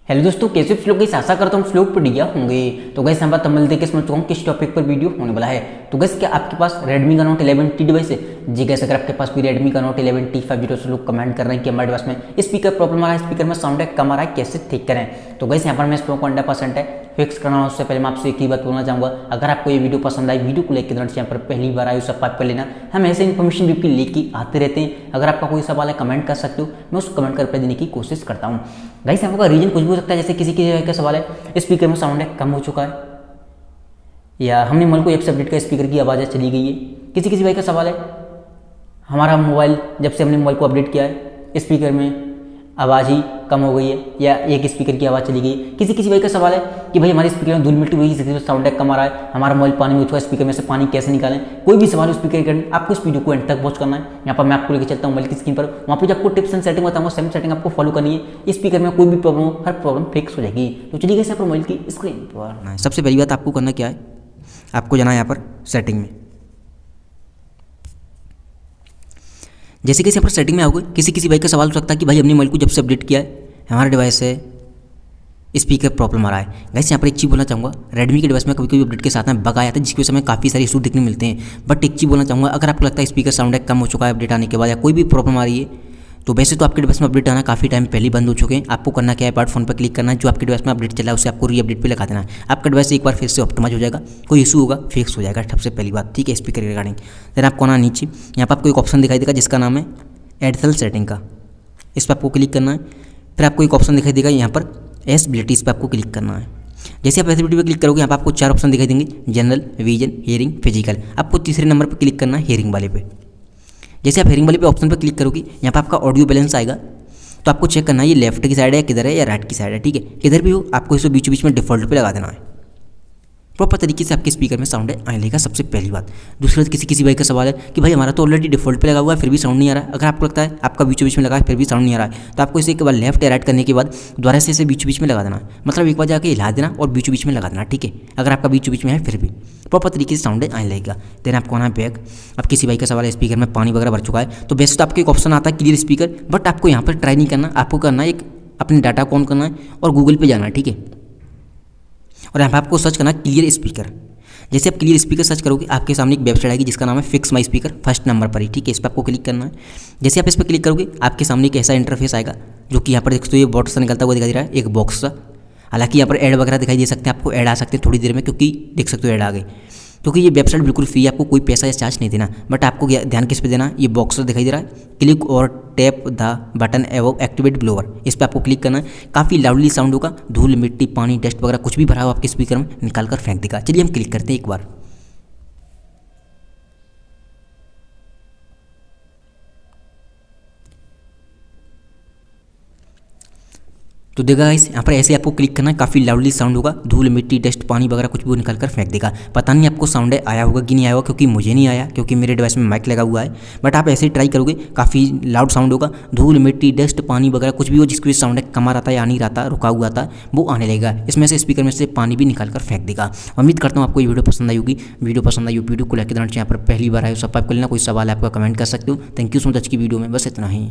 Hello दोस्तों, कैसे आप लोग की आशा करता हूँ लोग बढ़िया होंगे। तो गैस हम मिलते हैं समझ चुका हूँ किस टॉपिक पर वीडियो होने वाला है। तो गैस क्या आपके पास Redmi का Note 11T डिवाइस है? जी गैस, अगर आपके पास भी Redmi का Note 11T 5G से लोग कमेंट कर रहे हैं कि हमारे डिवाइस में स्पीकर प्रॉब्लम आ रहा है, स्पीकर में साउंड कम आ रहा है, कैसे ठीक करें। तो गैस यहाँ पर मैं इस को 100% है फिक्स करना। उससे पहले मैं आपसे एक ही बात बोलना चाहूँगा, अगर आपको ये वीडियो पसंद आई, वीडियो को लेकर यहाँ पर पहली बार आए सब्सक्राइब कर लेना। हम ऐसे इन्फॉर्मेशन वीडियो लेके आते रहते हैं। अगर आपका कोई सवाल है कमेंट कर सकते हो, मैं उस कमेंट कर देने की कोशिश करता हूँ। गाइस यहाँ का रीजन कुछ भी हो सकता है, जैसे किसी का सवाल है स्पीकर में साउंड कम हो चुका है, या हमने मोबाइल को ऐप से अपडेट का स्पीकर की आवाज़ चली गई है। किसी भाई का सवाल है हमारा मोबाइल जब से हमने मोबाइल को अपडेट किया है स्पीकर में आवाज़ ही कम हो गई है, या एक स्पीकर की आवाज़ चली गई है। किसी भाई का सवाल है कि भाई हमारे स्पीकर में धूल मिट्टी हुई है, साउंड कम आ रहा है, हमारा मोबाइल पानी में उठा स्पीकर में से पानी कैसे निकालें। कोई भी सवाल स्पीकर करना, आपको इस वीडियो को एंड तक वॉच करना है। यहाँ पर मैं आपको लेकर चलता हूँ मोबाइल की स्क्रीन पर, वहाँ पर आपको टिप्स एंड सेटिंग बताऊँगा, सेम सेटिंग आपको फॉलो करनी है। स्पीकर में कोई भी प्रॉब्लम हो, हर प्रॉब्लम फिक्स हो जाएगी। तो चलिए यहाँ पर मोबाइल की स्क्रीन पर सबसे पहली बात आपको करना क्या है, आपको जाना है यहाँ पर सेटिंग में। जैसे कि यहाँ पर सेटिंग में आओगे, किसी भाई का सवाल हो सकता है कि भाई हमने मोबाइल को जब से अपडेट किया है हमारे डिवाइस से स्पीकर प्रॉब्लम आ रहा है। वैसे यहाँ पर एक चीज़ बोलना चाहूँगा, Redmi के डिवाइस में कभी कभी अपडेट के साथ में बग आया था, जिसकी वजह से हमें काफ़ी सारे इशू देखने मिलते हैं। बट एक चीज़ बोलना चाहूँगा, अगर आपको लगता है स्पीकर साउंड कम हो चुका है अपडेट आने के बाद, या कोई भी प्रॉब्लम आ रही है, तो वैसे तो आपके डिवाइस में अपडेट आना काफ़ी टाइम पहले बंद हो चुके हैं। आपको करना क्या है, पार्ट फोन पर क्लिक करना है, जो आपके डिवाइस में अपडेट चला है उसे आपको री अपडेट पे लगा देना है। आपका डिवाइस एक बार फिर से ऑप्टिमाइज हो जाएगा, कोई इशू होगा फिक्स हो जाएगा। सबसे पहली बात, ठीक है, स्पीकर के रिगार्डिंग। देन आपको आना नीचे, यहाँ पर आपको एक ऑप्शन दिखाई देगा जिसका नाम है एडिशनल सेटिंग का, इस पर आपको क्लिक करना है। फिर आपको एक ऑप्शन दिखाई देगा यहाँ पर एसेबिलिटी, इस पर आपको क्लिक करना है। जैसे आप एसेबिलिटी पर क्लिक करोगे, यहाँ पर आपको 4 ऑप्शन दिखाई देंगे, जनरल, विजन, हियरिंग, फिजिकल। आपको तीसरे नंबर पर क्लिक करना है हियरिंग वाले पे। जैसे आप हियरिंग वाले पे ऑप्शन पर क्लिक करोगे, यहाँ पर आपका ऑडियो बैलेंस आएगा, तो आपको चेक करना है ये लेफ्ट की साइड है, किधर है, या राइट की साइड है। ठीक है, किधर भी हो आपको इसे बीच बीच में डिफॉल्ट पे लगा देना है। प्रॉपर तरीके से आपके स्पीकर में साउंड आने लगेगा, सबसे पहली बात। दूसरा, किसी भाई का सवाल है कि भाई हमारा तो ऑलरेडी डिफॉल्ट पे लगा हुआ है फिर भी साउंड नहीं आ रहा है। अगर आपको लगता है आपका बीचों बीच में लगा है फिर भी साउंड नहीं आ रहा है, तो आपको इसे एक बार लेफ्ट या राइट करने के बाद दोबारा से इसे बीचों बीच में लगा देना, मतलब एक बार जाकर हिला देना और बीचों बीच में लगा देना। ठीक है, अगर आपका बीचों बीच में है फिर भी प्रॉपर तरीके से साउंड आने लगेगा। देन आपको आना है बैक। अब किसी भाई का सवाल है स्पीकर में पानी वगैरह भर चुका है, तो वैसे तो आपको एक ऑप्शन आता है क्लियर स्पीकर, बट आपको यहाँ पर ट्राई नहीं करना, आपको करना है एक अपने डाटा को ऑन करना है और गूगल पे जाना है। ठीक है, और यहाँ पर आपको सर्च करना है क्लियर स्पीकर। जैसे आप क्लियर स्पीकर सर्च करोगे, आपके सामने एक वेबसाइट आएगी जिसका नाम है fix my speaker, first number पर ही। ठीक है, इस पर आपको क्लिक करना है। जैसे आप इस पर क्लिक करोगे, आपके सामने एक ऐसा इंटरफेस आएगा, जो कि यहाँ पर देखते हो ये बॉक्स से निकलता हुआ दिखाई दे रहा है, एक बॉक्स सा। हालांकि यहाँ पर ऐड वगैरह दिखाई दे सकते हैं, आपको ऐड आ सकते हैं थोड़ी देर में, क्योंकि देख सकते हो ऐड आ गए, क्योंकि ये वेबसाइट बिल्कुल फ्री है, आपको कोई पैसा या चार्ज नहीं देना। बट आपको ध्यान किस पे देना, ये बॉक्स दिखाई दे रहा है, क्लिक और टैप द बटन एवो एक्टिवेट ब्लोअर, इस पर आपको क्लिक करना है। काफ़ी लाउडली साउंड होगा, धूल मिट्टी पानी डस्ट वगैरह कुछ भी भरा हो आपके स्पीकर में निकाल कर फेंक देगा। चलिए हम क्लिक करते हैं एक बार। तो देखा गाइस, यहाँ पर ऐसे आपको क्लिक करना है, काफ़ी लाउडली साउंड होगा, धूल मिट्टी डस्ट पानी वगैरह कुछ भी वो निकाल कर फेंक देगा। पता नहीं आपको साउंड आया होगा कि नहीं आया होगा, क्योंकि मुझे नहीं आया, क्योंकि मेरे डिवाइस में माइक लगा हुआ है। बट आप ऐसे ही ट्राई करोगे, काफ़ी लाउड साउंड होगा, धूल मिट्टी डस्ट पानी वगैरह कुछ भी हो जिसकी वजह से साउंड कम आ रहा था या नहीं रहा था, रुका हुआ था, वो आने लगेगा। इसमें से स्पीकर में से पानी भी निकाल कर फेंक देगा। उम्मीद करता हूँ आपको ये वीडियो पसंद आई होगी। वीडियो पसंद आई हो, वीडियो को लाइक करना, यहाँ पर पहली बार आए सब्सक्राइब कर लेना, कोई सवाल है आपका कमेंट कर सकते हो। थैंक यू सो मच की वीडियो में बस इतना ही।